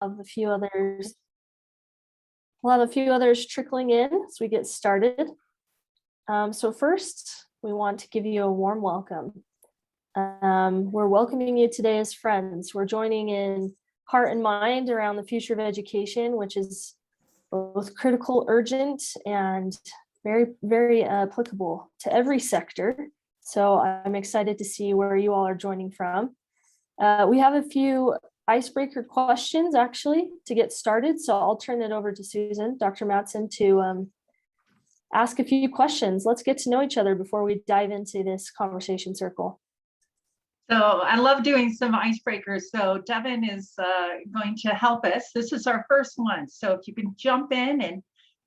a few others. We'll have a few others trickling in as we get started. So first, we want to give you a warm welcome. We're welcoming you today as friends. We're joining in heart and mind around the future of education, which is both critical, urgent, and very, very applicable to every sector. So I'm excited to see where you all are joining from. We have a few icebreaker questions actually to get started. So I'll turn it over to Susan, Dr. Matson, to ask a few questions. Let's get to know each other before we dive into this conversation circle. So I love doing some icebreakers. So Devin is going to help us. This is our first one. So if you can jump in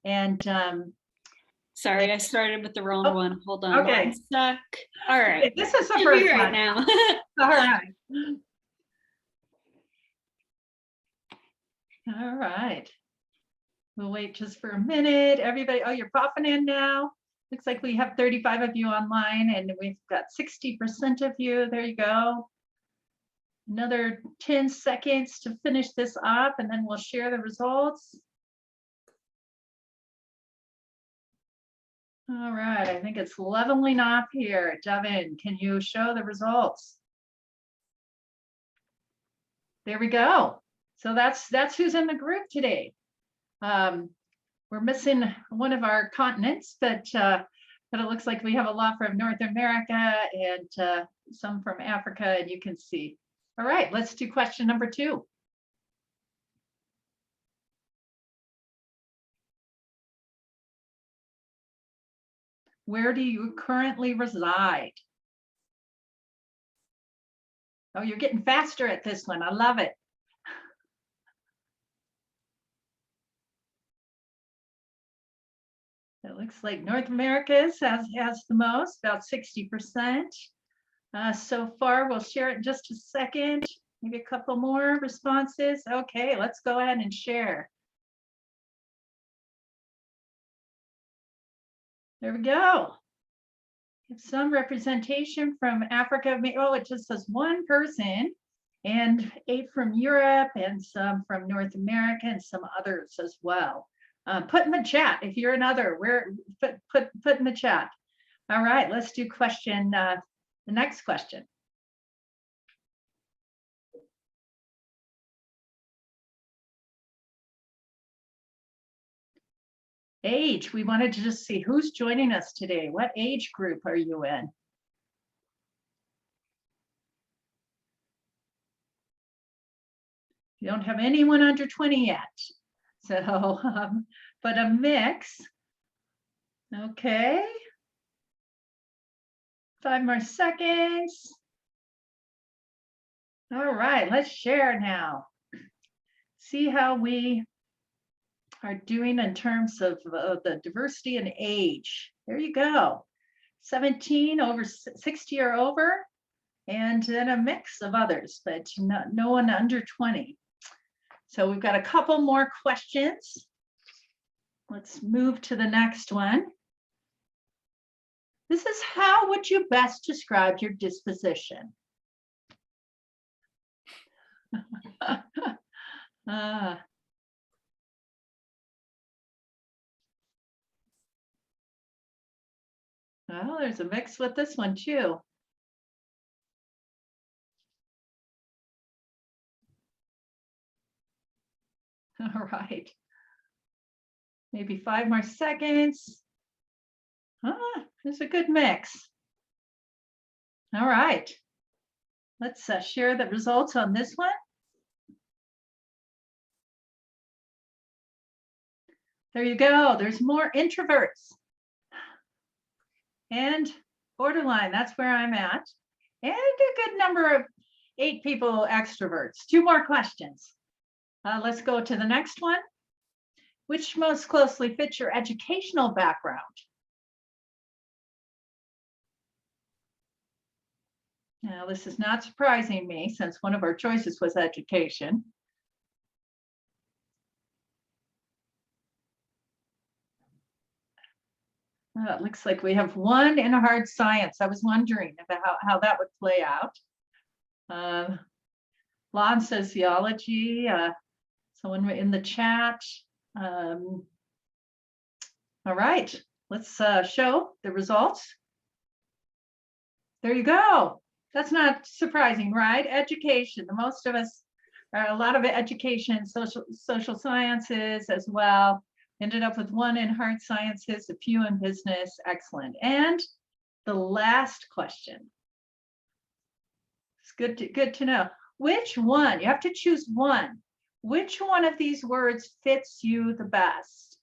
and sorry, I started with the wrong one. Hold on. Okay. One sec. All right. This is the first one. Right now. All right. All right. We'll wait just for a minute. Everybody, oh, you're popping in now. Looks like we have 35 of you online and we've got 60% of you. There you go. Another 10 seconds to finish this up and then we'll share the results. All right, I think it's leveling off here. Devin, can you show the results? There we go. So that's who's in the group today. We're missing one of our continents, but it looks like we have a lot from North America and some from Africa, and you can see. All right, let's do question number 2. Where do you currently reside? Oh, you're getting faster at this one. I love it. It looks like North America has the most, about 60%. So far, we'll share it in just a second. Maybe a couple more responses. Okay, let's go ahead and share. There we go. Have some representation from Africa. Oh, it just says 1 person, and 8 from Europe, and some from North America, and some others as well. Put in the chat if you're another. Put in the chat. All right, let's do question. The next question. Age. We wanted to just see who's joining us today. What age group are you in? You don't have anyone under 20 yet. So, but a mix. Okay. 5 more seconds. All right, let's share now. See how we are doing in terms of the diversity and age. There you go. 17 over 60 or over, and then a mix of others, but no one under 20. So we've got a couple more questions. Let's move to the next one. This is, how would you best describe your disposition? Well, there's a mix with this one too. All right. Maybe 5 more seconds. There's a good mix. All right. Let's share the results on this one. There you go. There's more introverts. And borderline, that's where I'm at. And a good number of 8 people extroverts. 2 more questions. Let's go to the next one. Which most closely fits your educational background? Now, this is not surprising me since one of our choices was education. It looks like we have 1 in hard science. I was wondering about how that would play out. Law and sociology, Someone in the chat. All right, let's show the results. There you go. That's not surprising, right? Education, the most of us, a lot of education, social sciences as well. Ended up with 1 in hard sciences, a few in business. Excellent. And the last question. It's good to know. Which one? You have to choose one. Which one of these words fits you the best?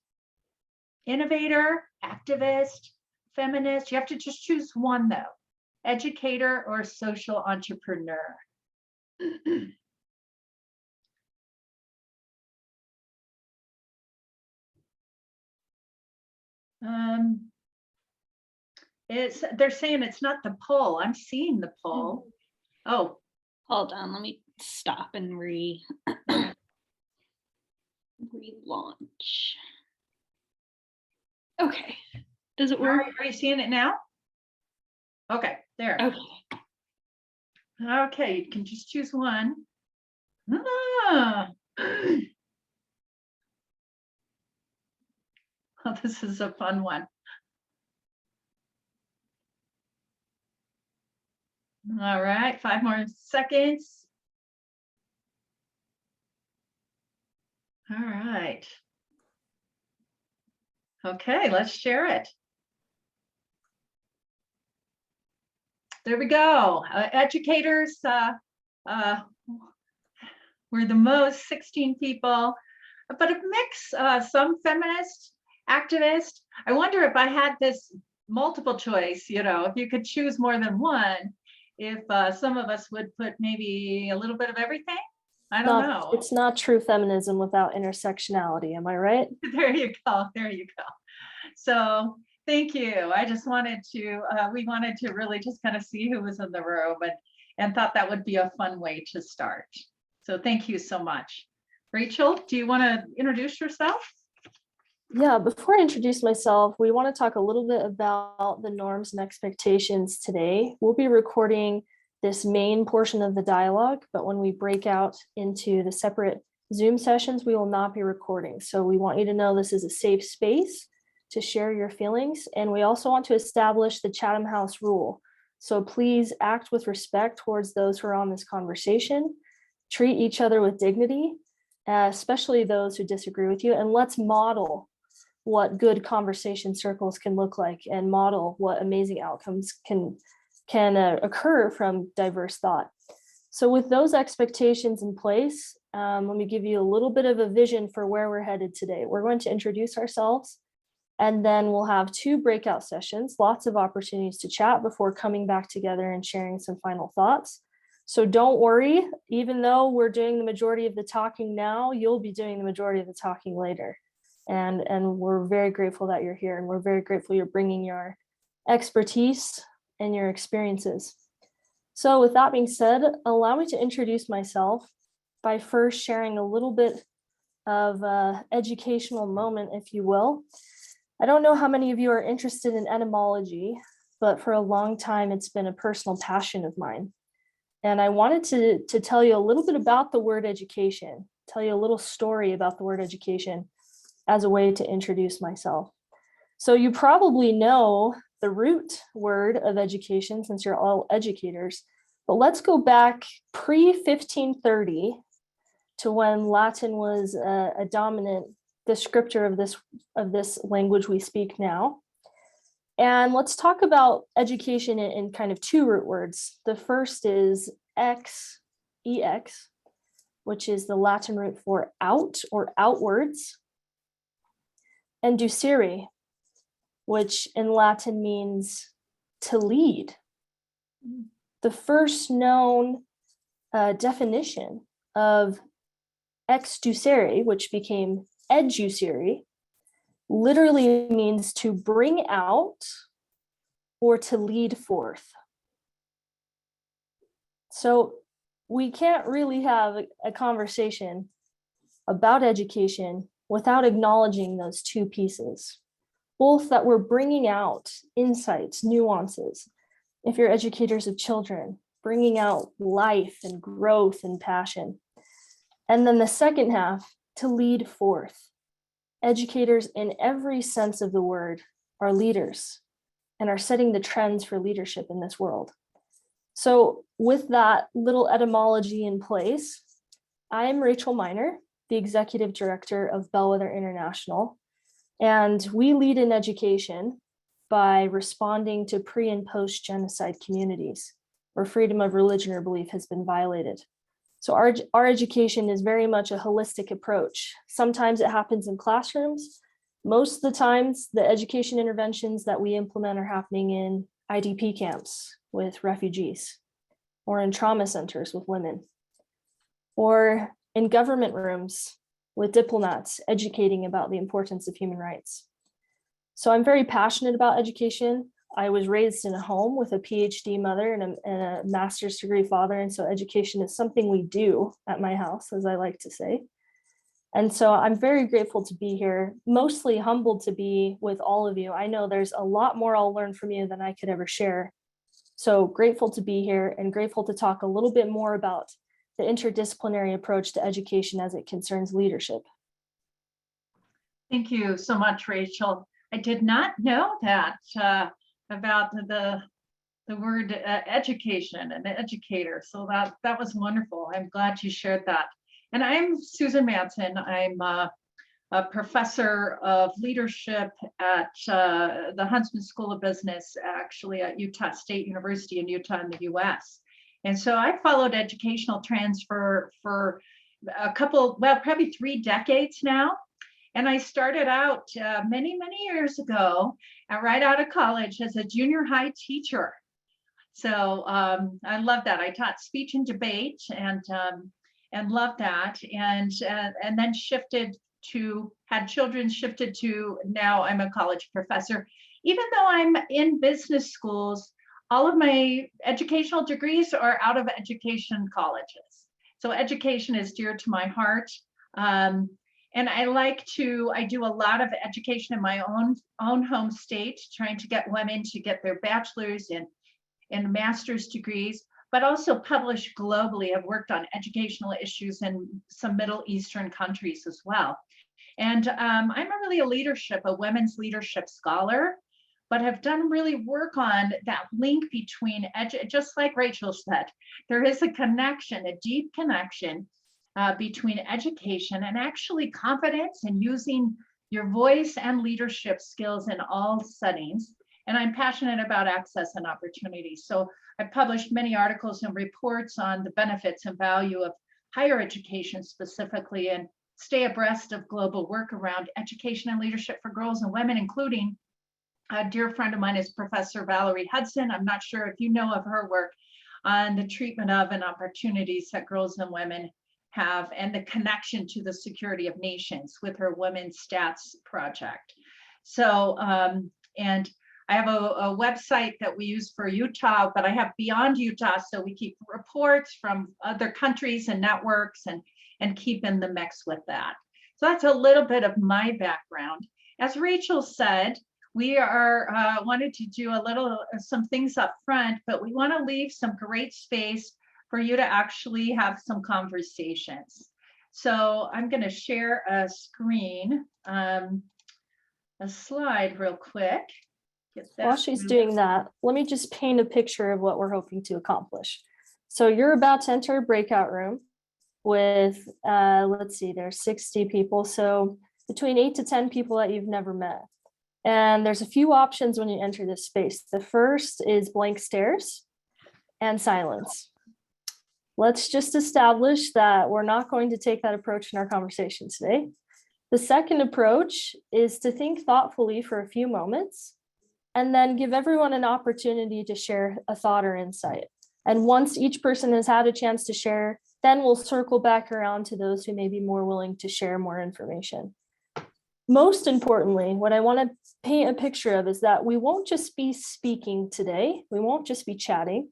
Innovator, activist, feminist. You have to just choose one though. Educator or social entrepreneur. They're saying it's not the poll. I'm seeing the poll. Oh, Hold on, let me stop and relaunch. Okay, does it work? are you seeing it now? Okay, there. Okay. Okay, you can just choose one. Ah. Oh, this is a fun one. All right, 5 more seconds. All right. Okay, let's share it. There we go. Educators were the most, 16 people, but a mix, some feminists, activists. I wonder if I had this multiple choice, you know, if you could choose more than one, if some of us would put maybe a little bit of everything. I don't know. It's not true feminism without intersectionality. Am I right? There you go. There you go. So thank you. I just wanted to, we wanted to really just kind of see who was in the room and thought that would be a fun way to start. So thank you so much. Rachel, do you want to introduce yourself? Yeah, before I introduce myself, we want to talk a little bit about the norms and expectations today. We'll be recording this main portion of the dialogue, but when we break out into the separate Zoom sessions, we will not be recording. So we want you to know this is a safe space to share your feelings. And we also want to establish the Chatham House rule. So please act with respect towards those who are on this conversation, treat each other with dignity, especially those who disagree with you, and let's model what good conversation circles can look like and model what amazing outcomes can occur from diverse thought. So with those expectations in place, let me give you a little bit of a vision for where we're headed today. We're going to introduce ourselves, and then we'll have 2 breakout sessions, lots of opportunities to chat before coming back together and sharing some final thoughts. So don't worry, even though we're doing the majority of the talking now, you'll be doing the majority of the talking later. And we're very grateful that you're here, and we're very grateful you're bringing your expertise and your experiences. So with that being said, allow me to introduce myself by first sharing a little bit of an educational moment, if you will. I don't know how many of you are interested in etymology, but for a long time, it's been a personal passion of mine. And I wanted to tell you a little bit about the word education, tell you a little story about the word education as a way to introduce myself. So you probably know the root word of education since you're all educators, but let's go back pre-1530 to when Latin was a dominant descriptor of this language we speak now. And let's talk about education in kind of 2 root words. The first is ex, which is the Latin root for out or outwards, and ducere, which in Latin means to lead. The first known definition of ex ducere, which became educere, literally means to bring out or to lead forth. So we can't really have a conversation about education without acknowledging those 2 pieces, both that we're bringing out insights, nuances. If you're educators of children, bringing out life and growth and passion. And then the second half, to lead forth. Educators in every sense of the word are leaders and are setting the trends for leadership in this world. So with that little etymology in place, I'm Rachel Miner, the Executive Director of Bellwether International, and we lead in education by responding to pre- and post-genocide communities where freedom of religion or belief has been violated. So our education is very much a holistic approach. Sometimes it happens in classrooms. Most of the times, the education interventions that we implement are happening in IDP camps with refugees, or in trauma centers with women, or in government rooms with diplomats educating about the importance of human rights. So I'm very passionate about education. I was raised in a home with a PhD mother and a master's degree father. And so education is something we do at my house, as I like to say. And so I'm very grateful to be here, mostly humbled to be with all of you. I know there's a lot more I'll learn from you than I could ever share. So grateful to be here and grateful to talk a little bit more about the interdisciplinary approach to education as it concerns leadership. Thank you so much, Rachel. I did not know that about the word education and educator. So that was wonderful. I'm glad you shared that. And I'm Susan Manson. I'm a professor of leadership at the Huntsman School of Business, actually at Utah State University in Utah in the US. And so I followed educational trends for a couple, well, probably 3 decades now. And I started out many years ago, right out of college as a junior high teacher. So I love that. I taught speech and debate and loved that. And then had children shifted to, now I'm a college professor. Even though I'm in business schools, all of my educational degrees are out of education colleges. So education is dear to my heart. And I do a lot of education in my own home state, trying to get women to get their bachelor's and master's degrees, but also publish globally. I've worked on educational issues in some Middle Eastern countries as well. And I'm really a women's leadership scholar, but have done really work on that link between, just like Rachel said, there is a connection, a deep connection between education and actually confidence and using your voice and leadership skills in all settings. And I'm passionate about access and opportunity. So I've published many articles and reports on the benefits and value of higher education specifically, and stay abreast of global work around education and leadership for girls and women, including a dear friend of mine is Professor Valerie Hudson. I'm not sure if you know of her work on the treatment of and opportunities that girls and women have, and the connection to the security of nations with her Women's Stats project. So, and I have a website that we use for Utah, but I have Beyond Utah, so we keep reports from other countries and networks and keep in the mix with that. So that's a little bit of my background. As Rachel said, we wanted to do some things up front, but we want to leave some great space for you to actually have some conversations. So I'm going to share a screen, a slide real quick. While she's doing that, let me just paint a picture of what we're hoping to accomplish. So you're about to enter a breakout room with, let's see, there's 60 people. So between 8 to 10 people that you've never met. And there's a few options when you enter this space. The first is blank stares and silence. Let's just establish that we're not going to take that approach in our conversation today. The second approach is to think thoughtfully for a few moments and then give everyone an opportunity to share a thought or insight. And once each person has had a chance to share, then we'll circle back around to those who may be more willing to share more information. Most importantly, what I want to paint a picture of is that we won't just be speaking today. We won't just be chatting.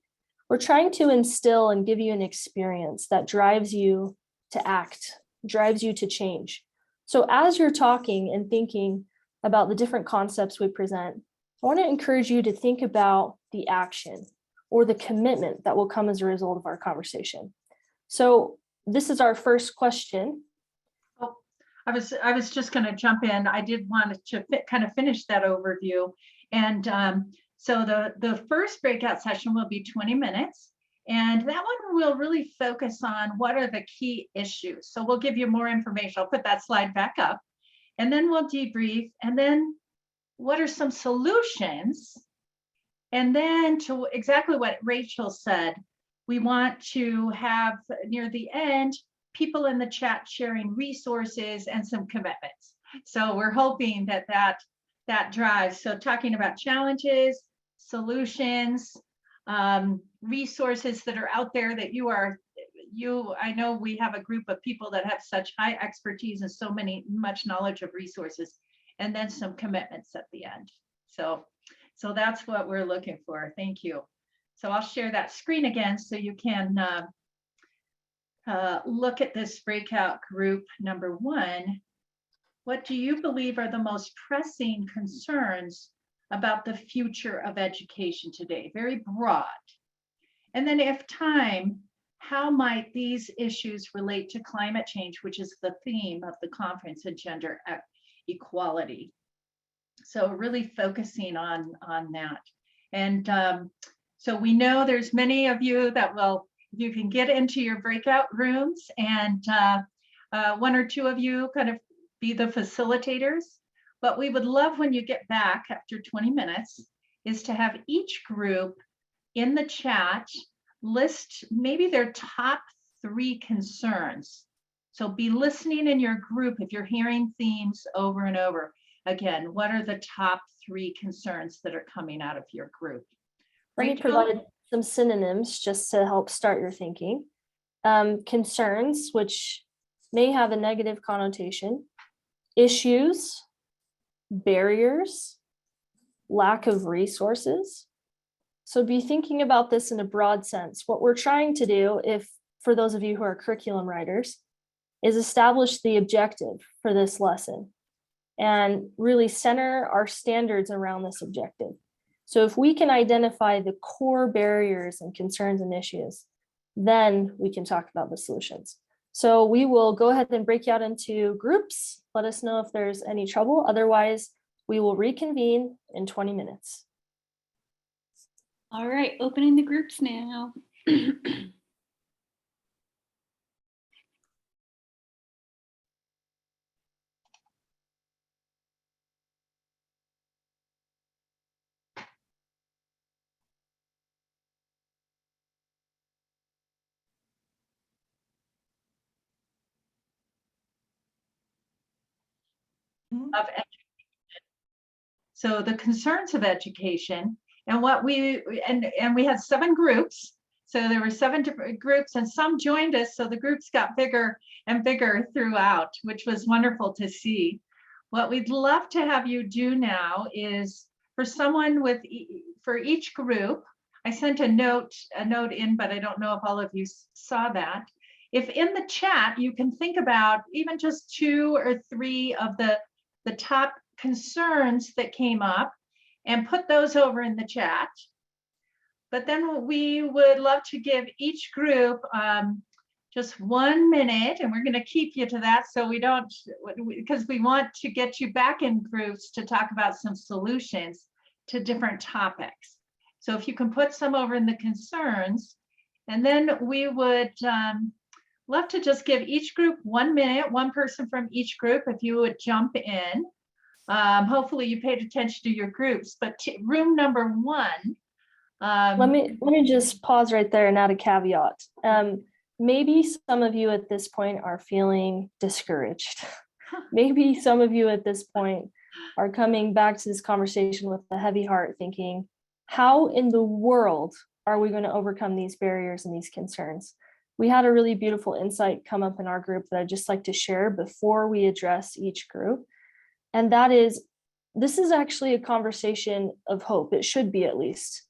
We're trying to instill and give you an experience that drives you to act, drives you to change. So as you're talking and thinking about the different concepts we present, I want to encourage you to think about the action or the commitment that will come as a result of our conversation. So this is our first question. Oh, I was just going to jump in. I did want to kind of finish that overview. And so the first breakout session will be 20 minutes. And that one will really focus on what are the key issues. So we'll give you more information. I'll put that slide back up. And then we'll debrief. And then what are some solutions? And then to exactly what Rachel said, we want to have near the end, people in the chat sharing resources and some commitments. So we're hoping that that drives. So talking about challenges, solutions, resources that are out there that I know we have a group of people that have such high expertise and so much knowledge of resources, and then some commitments at the end. So that's what we're looking for. Thank you. So I'll share that screen again so you can look at this breakout group number 1. What do you believe are the most pressing concerns about the future of education today? Very broad. And then if time, how might these issues relate to climate change, which is the theme of the conference, and gender equality? So really focusing on that. And so we know there's many of you that you can get into your breakout rooms, and 1 or 2 of you kind of be the facilitators. But we would love, when you get back after 20 minutes, is to have each group in the chat list maybe their top 3 concerns. So be listening in your group if you're hearing themes over and over. Again, what are the top 3 concerns that are coming out of your group? Let me provide some synonyms just to help start your thinking. Concerns, which may have a negative connotation, issues, barriers, lack of resources. So be thinking about this in a broad sense. What we're trying to do, for those of you who are curriculum writers, is establish the objective for this lesson and really center our standards around this objective. So if we can identify the core barriers and concerns and issues, then we can talk about the solutions. So we will go ahead and break out into groups. Let us know if there's any trouble. Otherwise, we will reconvene in 20 minutes. All right, opening the groups now. Of education. So the concerns of education, and what we had 7 groups. So there were 7 different groups, and some joined us. So the groups got bigger and bigger throughout, which was wonderful to see. What we'd love to have you do now is, for someone for each group, I sent a note in, but I don't know if all of you saw that. If in the chat you can think about even just 2 or 3 of the top concerns that came up, and put those over in the chat. But then we would love to give each group just 1 minute, and we're going to keep you to that, so we don't, because we want to get you back in groups to talk about some solutions to different topics. So if you can put some over in the concerns, and then we would love to just give each group 1 minute, 1 person from each group, if you would jump in. Hopefully you paid attention to your groups, but room number 1. Let me just pause right there and add a caveat. Maybe some of you at this point are feeling discouraged. Maybe some of you at this point are coming back to this conversation with a heavy heart, thinking, how in the world are we going to overcome these barriers and these concerns? We had a really beautiful insight come up in our group that I'd just like to share before we address each group. And that is, this is actually a conversation of hope. It should be, at least,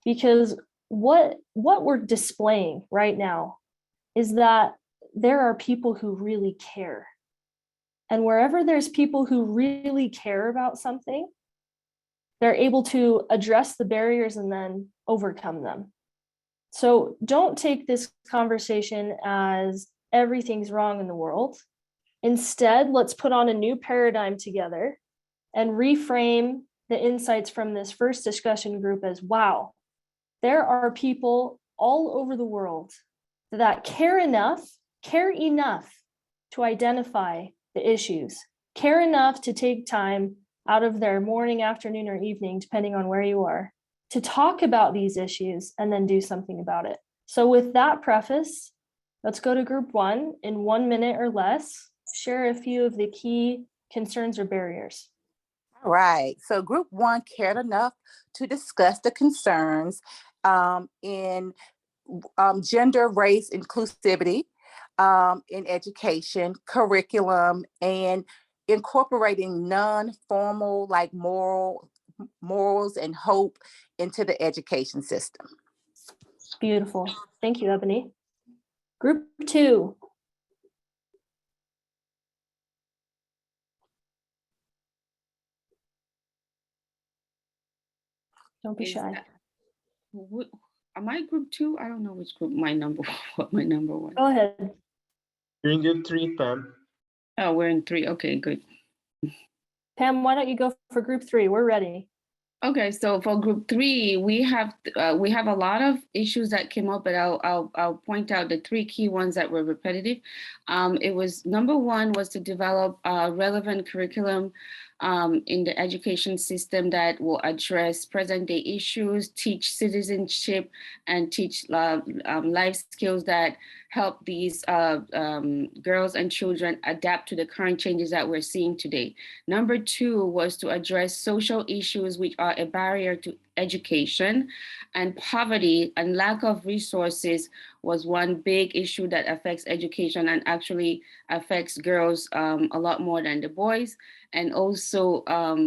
because what we're displaying right now is that there are people who really care. And wherever there's people who really care about something, they're able to address the barriers and then overcome them. So don't take this conversation as everything's wrong in the world. Instead, let's put on a new paradigm together and reframe the insights from this first discussion group as, wow, there are people all over the world that care enough to identify the issues, care enough to take time out of their morning, afternoon, or evening, depending on where you are, to talk about these issues and then do something about it. So with that preface, let's go to group 1 in 1 minute or less, share a few of the key concerns or barriers. All right, so group 1 cared enough to discuss the concerns in gender, race, inclusivity in education, curriculum, and incorporating non-formal like morals and hope into the education system. Beautiful. Thank you, Ebony. Group 2. Don't be shy. Am I group 2? I don't know which group my number, what my number was. Go ahead. You're in group 3, Pam. Oh, we're in 3. Okay, good. Pam, why don't you go for group 3? We're ready. Okay, so for group 3, we have a lot of issues that came up, but I'll point out the 3 key ones that were repetitive. It was number 1 was to develop a relevant curriculum in the education system that will address present day issues, teach citizenship, and teach life skills that help these girls and children adapt to the current changes that we're seeing today. Number 2 was to address social issues which are a barrier to education, and poverty and lack of resources was one big issue that affects education and actually affects girls a lot more than the boys. And also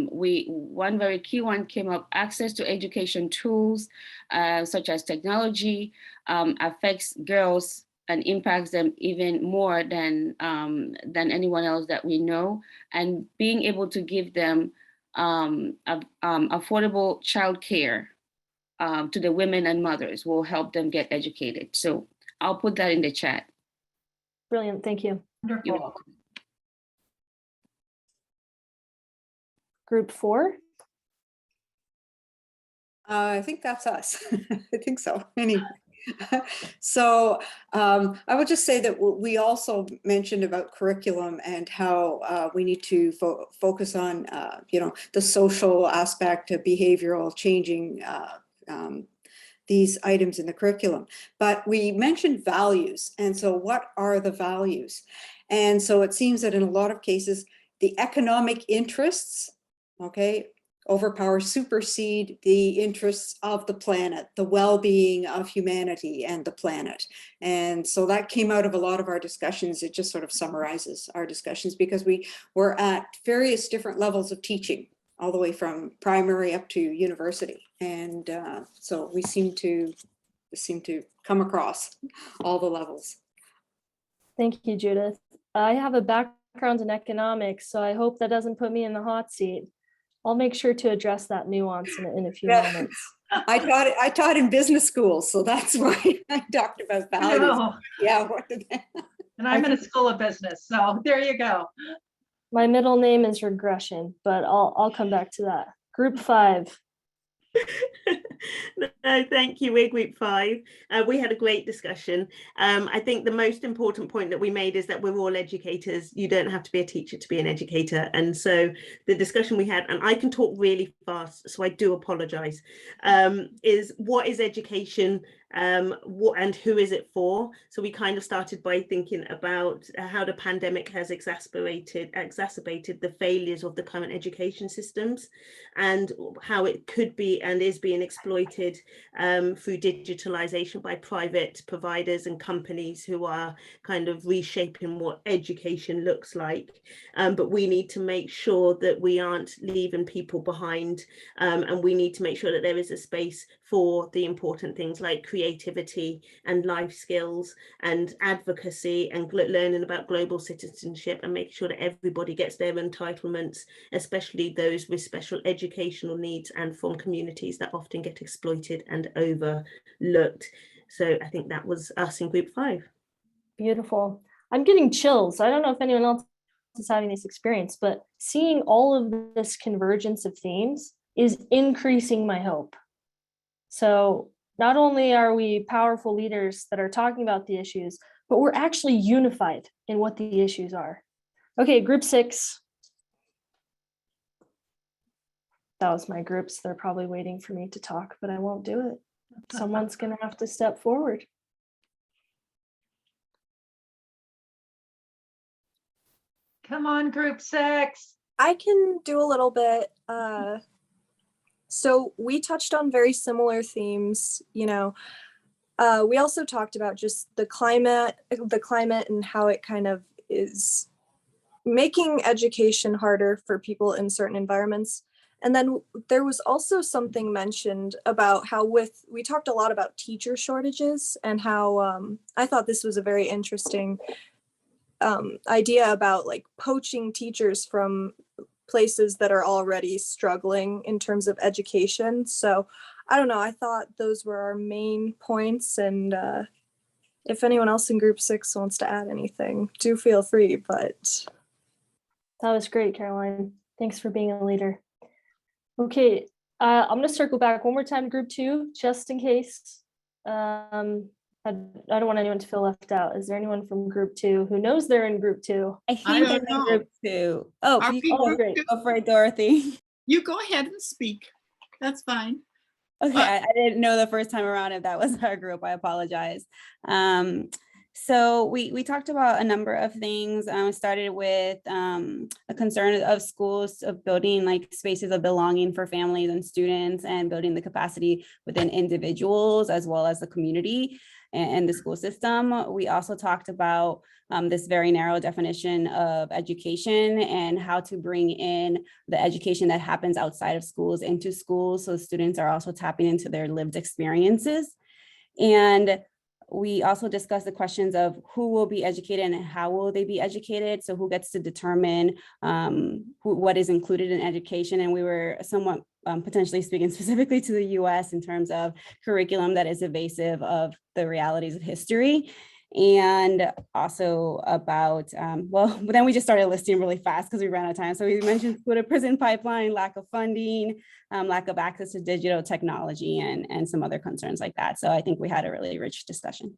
one very key one came up, access to education tools such as technology affects girls and impacts them even more than anyone else that we know. And being able to give them affordable childcare to the women and mothers will help them get educated. So I'll put that in the chat. Brilliant, thank you. You're Wonderful. welcome. Group 4. I think that's us. I think so. Anyway, so I would just say that we also mentioned about curriculum and how we need to focus on, the social aspect of behavioral changing these items in the curriculum. But we mentioned values. And so what are the values? And so it seems that in a lot of cases, the economic interests, supersede the interests of the planet, the well-being of humanity and the planet. And so that came out of a lot of our discussions. It just sort of summarizes our discussions because we were at various different levels of teaching, all the way from primary up to university. And so we seem to come across all the levels. Thank you, Judith. I have a background in economics, so I hope that doesn't put me in the hot seat. I'll make sure to address that nuance in a few moments. I taught in business school, so that's why I talked about values. No. Yeah. And I'm in a school of business, so there you go. My middle name is regression, but I'll come back to that. Group 5. No, thank you. We're group 5. We had a great discussion. I think the most important point that we made is that we're all educators. You don't have to be a teacher to be an educator. And so the discussion we had, and I can talk really fast, so I do apologize, is what is education? What and who is it for? So we kind of started by thinking about how the pandemic has exacerbated the failures of the current education systems and how it could be and is being exploited through digitalization by private providers and companies who are kind of reshaping what education looks like. But we need to make sure that we aren't leaving people behind, and we need to make sure that there is a space for the important things like creativity and life skills and advocacy and learning about global citizenship, and make sure that everybody gets their entitlements, especially those with special educational needs and from communities that often get exploited and overlooked. So I think that was us in group 5. Beautiful. I'm getting chills. I don't know if anyone else is having this experience, but seeing all of this convergence of themes is increasing my hope. So not only are we powerful leaders that are talking about the issues, but we're actually unified in what the issues are. Okay, group 6. That was my groups. They're probably waiting for me to talk, but I won't do it. Someone's gonna have to step forward. Come on, group 6. I can do a little bit. So we touched on very similar themes, you know. We also talked about just the climate and how it kind of is making education harder for people in certain environments. And then there was also something mentioned about how we talked a lot about teacher shortages and how I thought this was a very interesting idea about like poaching teachers from places that are already struggling in terms of education. So I don't know, I thought those were our main points, and if anyone else in group 6 wants to add anything, do feel free. But That was great, Caroline. Thanks for being a leader. Okay, I'm gonna circle back one more time to group 2, just in case. I don't want anyone to feel left out. Is there anyone from group 2 who knows they're in group 2? I think I'm in group 2. Oh, Are we Oh, group great. two? go for it, Dorothy. You go ahead and speak. That's fine. Okay, I didn't know the first time around if that was our group. I apologize. So we talked about a number of things. Started with a concern of schools of building like spaces of belonging for families and students, and building the capacity within individuals as well as the community and the school system. We also talked about this very narrow definition of education and how to bring in the education that happens outside of schools into schools, so students are also tapping into their lived experiences. And we also discussed the questions of who will be educated and how will they be educated. So who gets to determine what is included in education. And we were somewhat potentially speaking specifically to the US in terms of curriculum that is evasive of the realities of history. And also about, well, but then we just started listing really fast because we ran out of time. So we mentioned school to prison pipeline, lack of funding, lack of access to digital technology, and some other concerns like that. So I think we had a really rich discussion.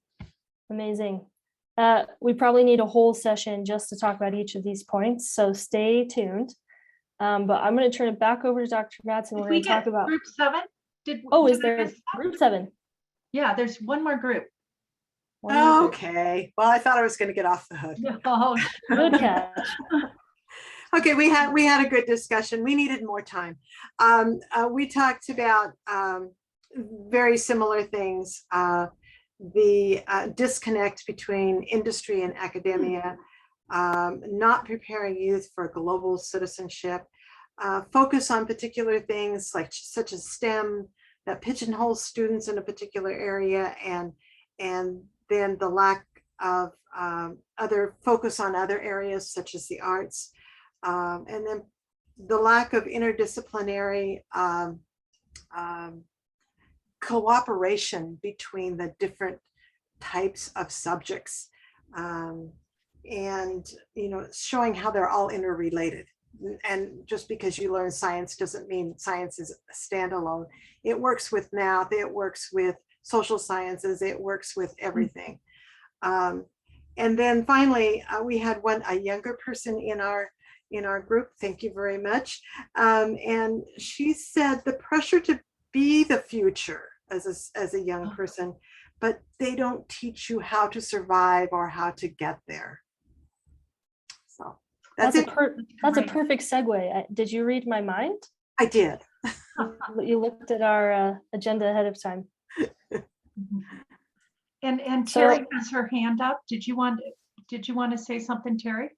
Amazing. We probably need a whole session just to talk about each of these points, so stay tuned. But I'm going to turn it back over to Dr. Madsen. We're going to talk about group 7. Is there group 7? Yeah, there's one more group. Okay, well, I thought I was going to get off the hook. Oh, Good catch. Okay, we had a good discussion. We needed more time. We talked about very similar things. The disconnect between industry and academia, not preparing youth for global citizenship, focus on particular things like such as STEM that pigeonholes students in a particular area, and then the lack of other focus on other areas such as the arts, and then the lack of interdisciplinary cooperation between the different types of subjects, and showing how they're all interrelated. And just because you learn science doesn't mean science is standalone. It works with math, it works with social sciences, it works with everything. And then finally, we had a younger person in our group. Thank you very much. And she said the pressure to be the future as a young person, but they don't teach you how to survive or how to get there. So that's it. That's a perfect segue. Did you read my mind? I did. You looked at our agenda ahead of time. And Terry has her hand up. Did you want to say something, Terry?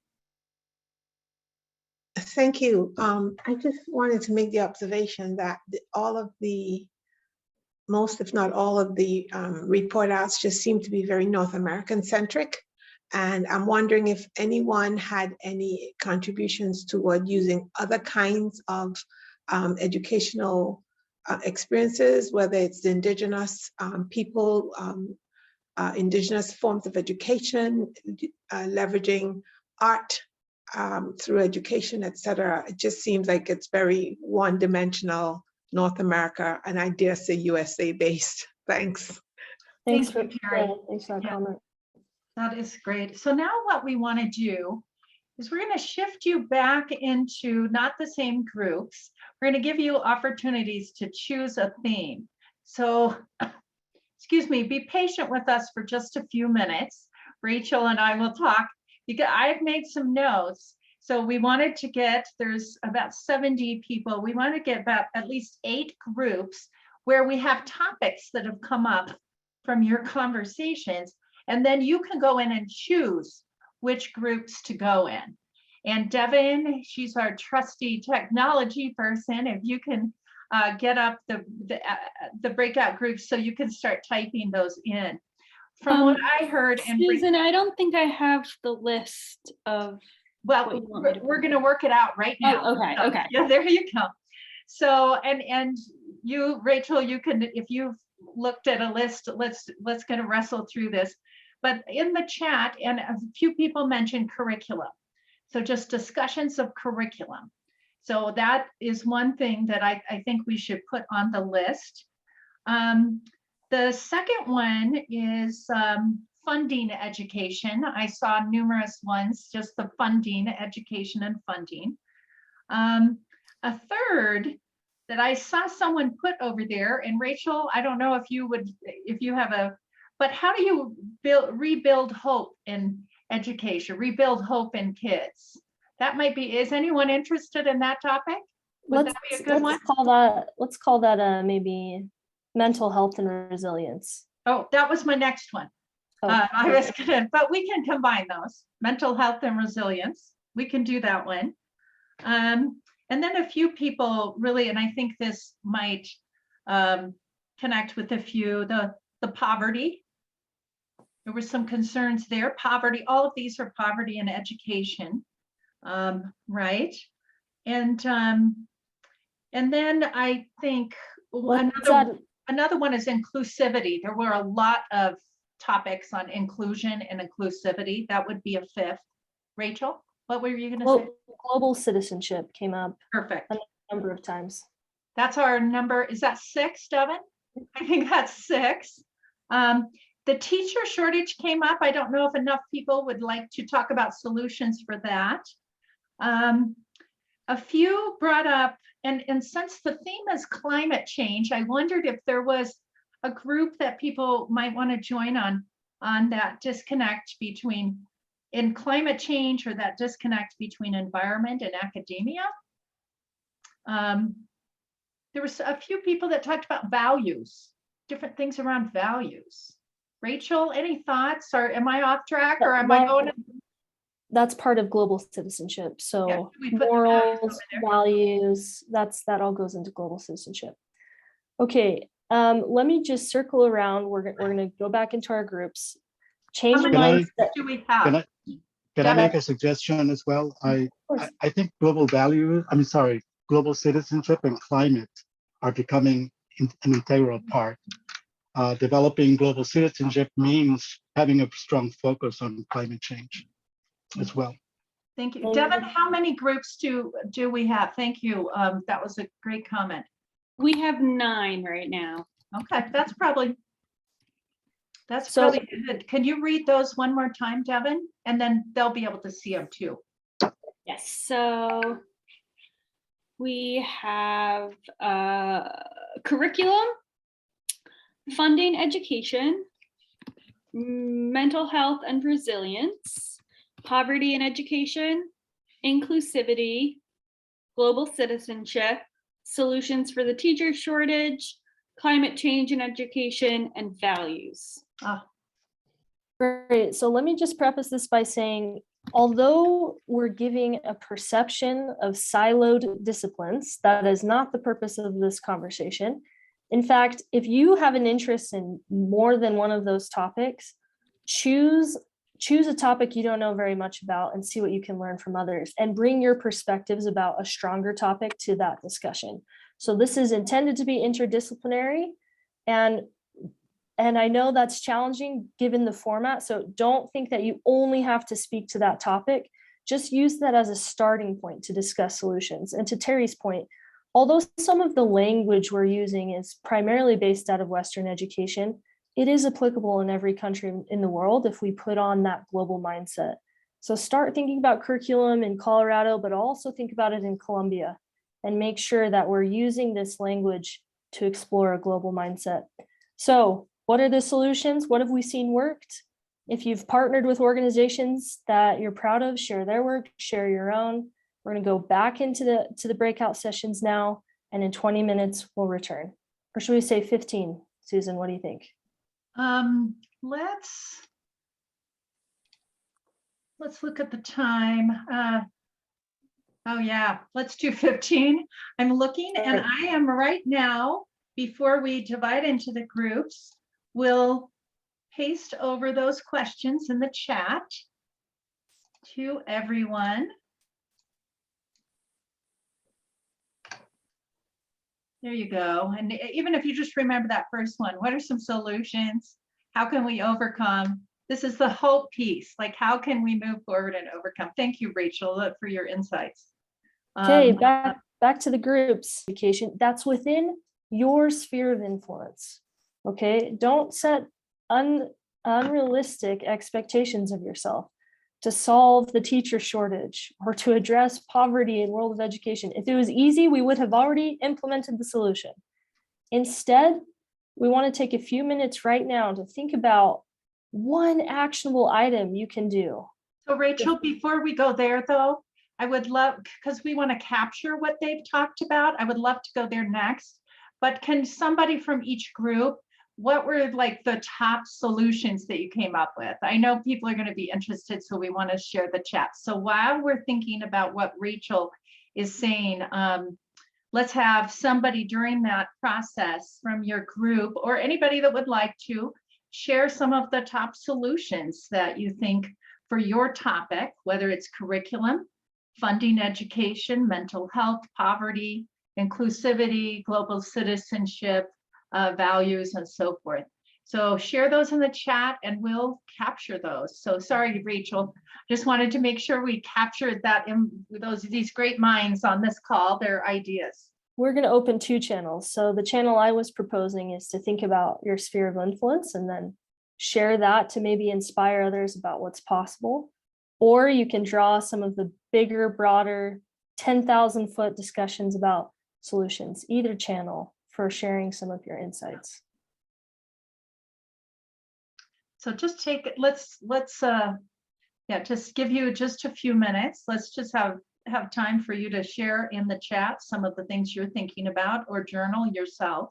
Thank you. I just wanted to make the observation that most, if not all of the report outs just seem to be very North American centric. And I'm wondering if anyone had any contributions toward using other kinds of educational experiences, whether it's the indigenous people, indigenous forms of education, leveraging art through education, et cetera. It just seems like it's very one-dimensional, North America, and I dare say USA based. Thanks. Thanks Thank for, you, Terry. thanks for that Yeah. comment. That is great. So now what we want to do is we're going to shift you back into not the same groups. We're going to give you opportunities to choose a theme. So, excuse me, be patient with us for just a few minutes. Rachel and I will talk because I've made some notes. So we wanted to get, there's about 70 people. We want to get about at least 8 groups where we have topics that have come up from your conversations. And then you can go in and choose which groups to go in. And Devin, she's our trusty technology person. If you can get up the breakout groups so you can start typing those in. From what I heard, and Susan, I don't think I have the list of. well, we're going to work it out right now. Oh, okay, So, okay. yeah, there you go. So, and you, Rachel, you can, if you've looked at a list, let's kind of wrestle through this. But in the chat, and a few people mentioned curriculum. So just discussions of curriculum. So that is one thing that I think we should put on the list. The second one is funding education. I saw numerous ones, just the funding, education and funding. A third that I saw someone put over there, and Rachel, I don't know if you would, if you have a, but how do you rebuild hope in education, rebuild hope in kids? That might be, is anyone interested in that topic? Would that be a good one? Let's call that maybe mental health and resilience. Oh, that was my next one. Oh, I was gonna, but we can combine those, mental health and resilience. We can do that one. And then a few people really, and I think this might connect with a few, the poverty. There were some concerns there, poverty, all of these are poverty and education, right? And then I think another one is inclusivity. There were a lot of topics on inclusion and inclusivity. That would be a fifth. Rachel, what were you going to say? Global citizenship came up. Perfect. A number of times. That's our number. Is that 6, Devin? I think that's 6. The teacher shortage came up. I don't know if enough people would like to talk about solutions for that. A few brought up, and since the theme is climate change, I wondered if there was a group that people might want to join on that disconnect between in climate change, or that disconnect between environment and academia. There was a few people that talked about values, different things around values. Rachel, any thoughts, or am I off track, or am I going? That's part of global citizenship. So yeah, morals, values, that all goes into global citizenship. Okay, let me just circle around. We're gonna go back into our groups. Change mindset. Do we have? Can I make a suggestion as well? I think global citizenship and climate are becoming an integral part. Developing global citizenship means having a strong focus on climate change as well. Thank you. Devin, how many groups do we have? Thank you. That was a great comment. We have 9 right now. Okay, that's probably good. Can you read those one more time, Devin? And then they'll be able to see them too. Yes, so we have curriculum, funding education, mental health and resilience, poverty and education, inclusivity, global citizenship, solutions for the teacher shortage, climate change in education, and values. Great. So let me just preface this by saying, although we're giving a perception of siloed disciplines, that is not the purpose of this conversation. In fact, if you have an interest in more than one of those topics, choose a topic you don't know very much about and see what you can learn from others, and bring your perspectives about a stronger topic to that discussion. So this is intended to be interdisciplinary, and I know that's challenging given the format. So don't think that you only have to speak to that topic. just use that as a starting point to discuss solutions. And to Terry's point, although some of the language we're using is primarily based out of Western education, it is applicable in every country in the world if we put on that global mindset. So start thinking about curriculum in Colorado, but also think about it in Colombia, and make sure that we're using this language to explore a global mindset. So what are the solutions? What have we seen worked? If you've partnered with organizations that you're proud of, share their work, share your own. We're going to go back into the breakout sessions now, and in 20 minutes we'll return. Or should we say 15? Susan, what do you think? Let's look at the time. Oh yeah, let's do 15. I'm looking and I am right now, before we divide into the groups, we'll paste over those questions in the chat to everyone. There you go. And even if you just remember that first one, what are some solutions? How can we overcome? This is the hope piece. Like, how can we move forward and overcome? Thank you, Rachel, for your insights. Okay, back to the groups. Education, that's within your sphere of influence. Okay, don't set unrealistic expectations of yourself to solve the teacher shortage or to address poverty in world of education. If it was easy, we would have already implemented the solution. Instead, we want to take a few minutes right now to think about one actionable item you can do. So Rachel, before we go there though, I would love, because we want to capture what they've talked about, I would love to go there next, but can somebody from each group, what were like the top solutions that you came up with? I know people are going to be interested, so we want to share the chat. So while we're thinking about what Rachel is saying, let's have somebody during that process from your group or anybody that would like to share some of the top solutions that you think for your topic, whether it's curriculum, funding education, mental health, poverty, inclusivity, global citizenship, values, and so forth. So share those in the chat and we'll capture those. So sorry, Rachel, just wanted to make sure we captured that in these great minds on this call, their ideas. We're going to open two channels. So the channel I was proposing is to think about your sphere of influence and then share that to maybe inspire others about what's possible. Or you can draw some of the bigger, broader 10,000 foot discussions about solutions, either channel for sharing some of your insights. So just take it, let's just give you just a few minutes. Let's just have time for you to share in the chat some of the things you're thinking about or journal yourself.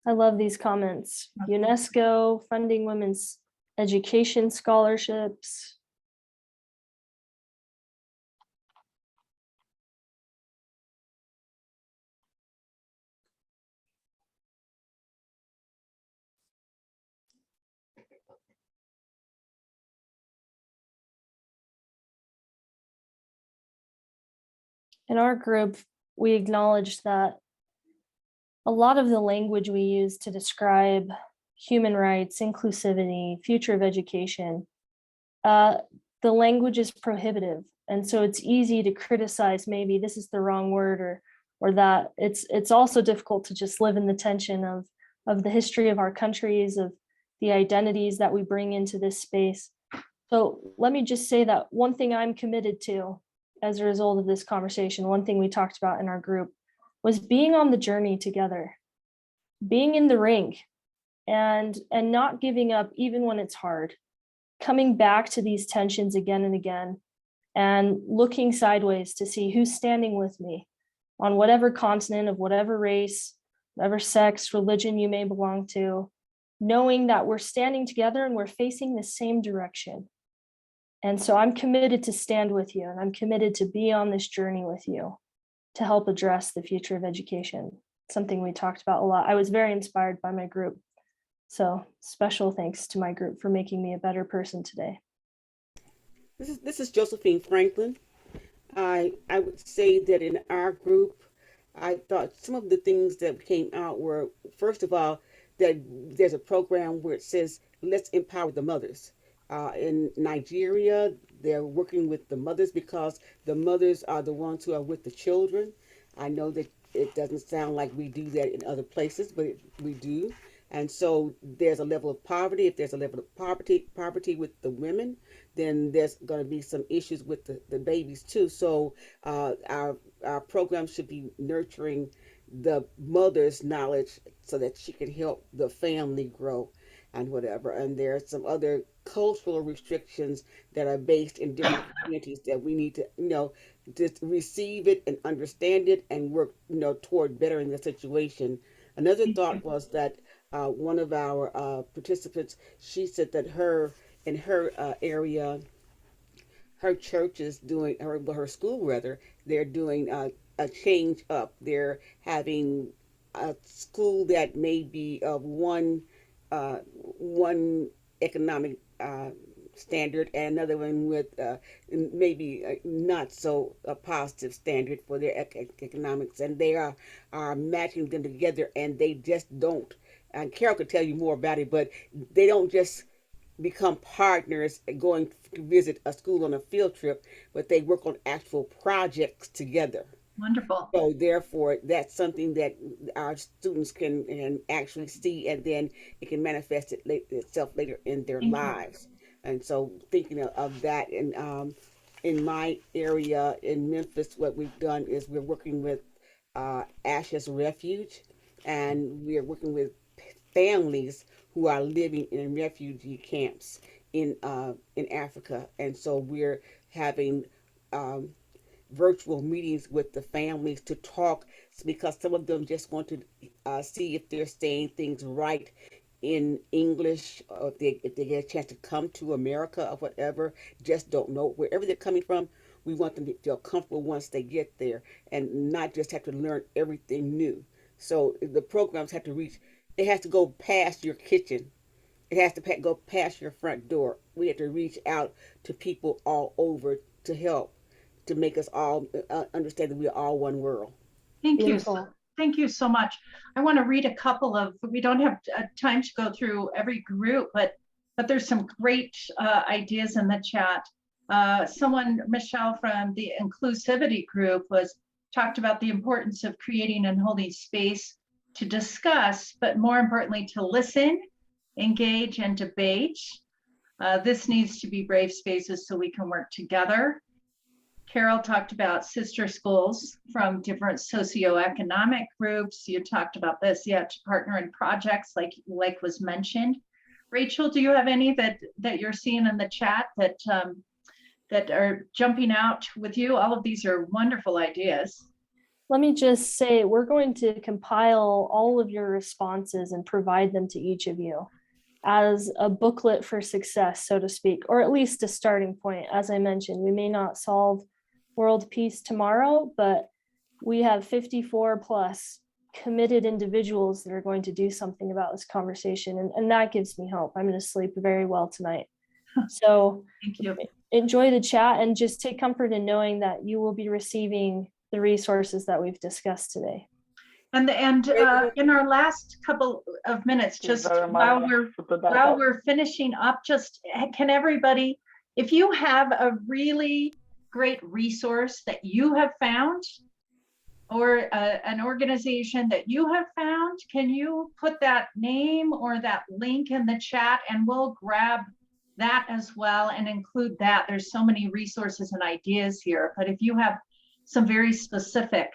I love these comments. UNESCO funding women's education scholarships. In our group, we acknowledge that a lot of the language we use to describe human rights, inclusivity, future of education, the language is prohibitive. And so it's easy to criticize, maybe this is the wrong word or that. It's also difficult to just live in the tension of the history of our countries, of the identities that we bring into this space. So let me just say that one thing I'm committed to as a result of this conversation, one thing we talked about in our group was being on the journey together, being in the ring and not giving up even when it's hard, coming back to these tensions again and again and looking sideways to see who's standing with me on whatever continent, of whatever race, whatever sex, religion you may belong to, knowing that we're standing together and we're facing the same direction. And so I'm committed to stand with you, and I'm committed to be on this journey with you to help address the future of education, something we talked about a lot. I was very inspired by my group So special thanks to my group for making me a better person today. This is Josephine Franklin. I would say that in our group, I thought some of the things that came out were, first of all, that there's a program where it says, let's empower the mothers. In Nigeria, they're working with the mothers because the mothers are the ones who are with the children. I know that it doesn't sound like we do that in other places, but we do. And so there's a level of poverty. If there's a level of poverty with the women, then there's going to be some issues with the babies too. So our program should be nurturing the mother's knowledge so that she can help the family grow and whatever. And there are some other cultural restrictions that are based in different communities that we need to, just receive it and understand it and work, toward bettering the situation. Another thought was that one of our participants, she said that in her area, her church is doing, her school rather, they're doing a change up. They're having a school that may be of one economic standard and another one with maybe not so a positive standard for their economics, and they are matching them together, and they just don't. And Carol could tell you more about it, but they don't just become partners going to visit a school on a field trip, but they work on actual projects together. Wonderful. So therefore, that's something that our students can actually see, and then it can manifest itself later in their lives. And so thinking of that, and in my area in Memphis, what we've done is we're working with Ashes Refuge, and we're working with families who are living in refugee camps in Africa. And so we're having virtual meetings with the families to talk, because some of them just want to see if they're saying things right in English, or if they get a chance to come to America or whatever, just don't know. Wherever they're coming from, we want them to feel comfortable once they get there and not just have to learn everything new. So the programs have to reach, it has to go past your kitchen. It has to go past your front door. We have to reach out to people all over to help, to make us all understand that we are all one world. Thank you. Thank you so much. I want to read a couple of, we don't have time to go through every group, but there's some great ideas in the chat. Michelle from the inclusivity group talked about the importance of creating and holding space to discuss, but more importantly, to listen, engage, and debate. This needs to be brave spaces so we can work together. Carol talked about sister schools from different socioeconomic groups. You talked about this, to partner in projects like was mentioned. Rachel, do you have any that you're seeing in the chat that are jumping out with you? All of these are wonderful ideas. Let me just say, we're going to compile all of your responses and provide them to each of you as a booklet for success, so to speak, or at least a starting point. As I mentioned, we may not solve world peace tomorrow, but we have 54 plus committed individuals that are going to do something about this conversation. And that gives me hope. I'm going to sleep very well tonight. So thank you. Enjoy the chat and just take comfort in knowing that you will be receiving the resources that we've discussed today. And in our last couple of minutes, just while we're finishing up, just can everybody, if you have a really great resource that you have found, or an organization that you have found, can you put that name or that link in the chat, and we'll grab that as well and include that. There's so many resources and ideas here, but if you have some very specific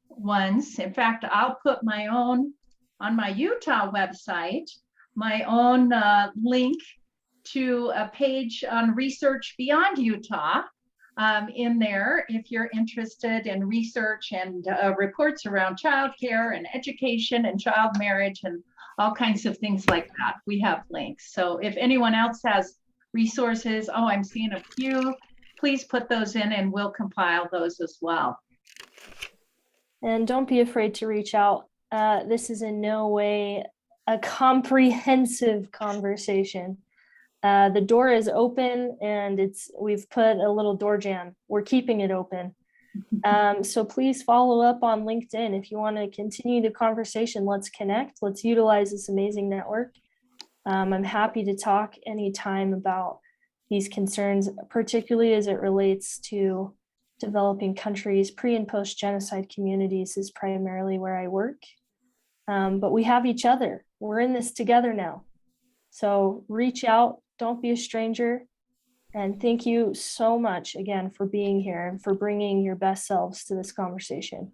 ones, in fact, I'll put my own on my Utah website, my own link to a page on research beyond Utah in there if you're interested in research and reports around childcare and education and child marriage and all kinds of things like that. We have links. So if anyone else has resources, I'm seeing a few, please put those in and we'll compile those as well. And don't be afraid to reach out. This is in no way a comprehensive conversation. The door is open and we've put a little door jamb. We're keeping it open. So please follow up on LinkedIn. If you want to continue the conversation, let's connect. Let's utilize this amazing network. I'm happy to talk anytime about these concerns, particularly as it relates to developing countries. Pre and post genocide communities is primarily where I work. But we have each other. We're in this together now. So reach out, don't be a stranger. And thank you so much again for being here and for bringing your best selves to this conversation.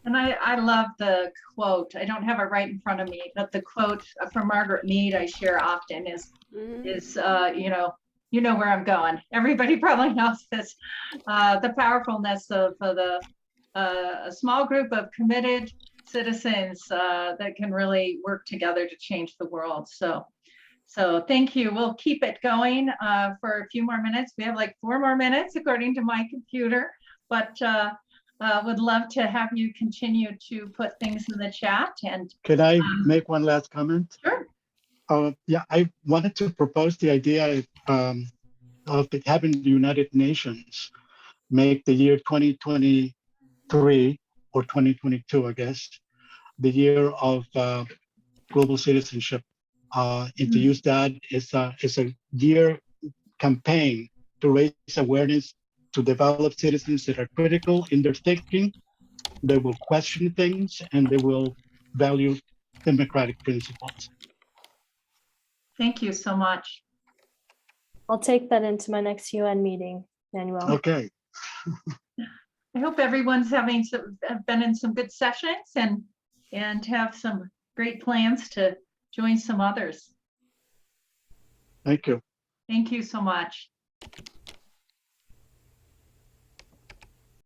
And I love the quote. I don't have it right in front of me, but the quote from Margaret Mead I share often is you know where I'm going. Everybody probably knows this. The powerfulness of a small group of committed citizens that can really work together to change the world. So thank you. We'll keep it going for a few more minutes. We have like 4 more minutes according to my computer, but would love to have you continue to put things in the chat. And can I make one last comment? Sure. Yeah, I wanted to propose the idea of having the United Nations make the year 2023 or 2022, I guess, the year of global citizenship, and to use that as a year campaign to raise awareness, to develop citizens that are critical in their thinking, they will question things, and they will value democratic principles. Thank you so much. I'll take that into my next UN meeting, Manuel. Okay. I hope everyone's have been in some good sessions and have some great plans to join some others. Thank you. Thank you so much.